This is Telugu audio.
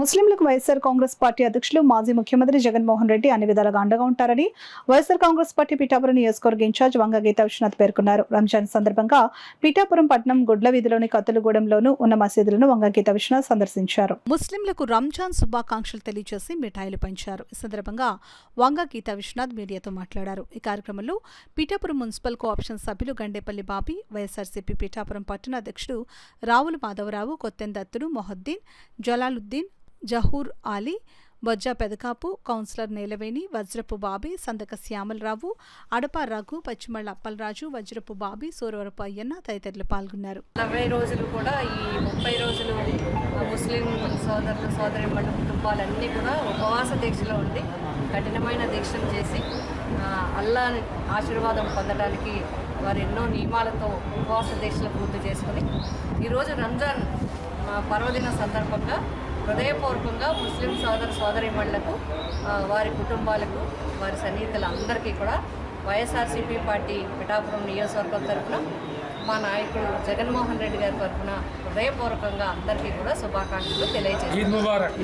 ముస్లింలకు వైఎస్ఆర్ కాంగ్రెస్ పార్టీ అధ్యక్షులు మాజీ ముఖ్యమంత్రి జగన్మోహన్ రెడ్డి అన్ని విధాలుగా అండగా ఉంటారని వైఎస్ఆర్ కాంగ్రెస్ పార్టీ పిఠాపురం నియోజకవర్గ ఇన్ఛార్జ్ వంగ గీతా విశ్వనాథ్ పేర్కొన్నారు. రంజాన్ సందర్భంగా పిఠాపురం పట్టణం గుడ్ల వీధిలోని కత్తులగూడెంలోనూ ఉన్న మసీదులను వంగ గీతా విశ్వనాథ్ సందర్శించారు. ముస్లింలకు రంజాన్ శుభాకాంక్షలు తెలియజేసి మిఠాయిలు పంచారు. ఈ సందర్భంగా వంగ గీతా విశ్వనాథ్ మీడియాతో మాట్లాడారు. ఈ కార్యక్రమంలో పిఠాపురం మున్సిపల్ కోఆప్షన్ సభ్యులు గండేపల్లి బాబీ, వైఎస్ఆర్సీపీ పిఠాపురం పట్టణ అధ్యక్షుడు రావుల మాధవరావు, కొత్తెందత్తుడు మొహద్దీన్, జలాలుద్దీన్, జహూర్ ఆలీ, బొజ్జా పెదకాపు, కౌన్సిలర్ నేలవేణి, వజ్రపు బాబీ, సందక శ్యామలరావు, అడప రఘు, పచ్చిమళ్ళ అప్పలరాజు, వజ్రపు బాబీ, సూరవరపు అయ్యన్న తదితరులు పాల్గొన్నారు. 40 రోజులు కూడా ఈ 30 రోజులు ముస్లిం సోదరులు సోదరిమణుల కుటుంబాలన్నీ కూడా ఉపవాస దీక్షలో ఉండి కఠినమైన దీక్షలు చేసి అల్లా ఆశీర్వాదం పొందడానికి వారు ఎన్నో నియమాలతో ఉపవాస దీక్షలు పూర్తి చేసుకుని ఈరోజు రంజాన్ పర్వదిన సందర్భంగా హృదయపూర్వకంగా ముస్లిం సోదరీమణులకు వారి కుటుంబాలకు వారి సన్నిహితులందరికీ కూడా వైఎస్ఆర్సీపీ పార్టీ పిఠాపురం నియోజకవర్గం తరఫున మా నాయకుడు జగన్మోహన్ రెడ్డి గారి తరఫున హృదయపూర్వకంగా అందరికీ కూడా శుభాకాంక్షలు తెలియజేస్తాను. ఈద్ ముబారక్.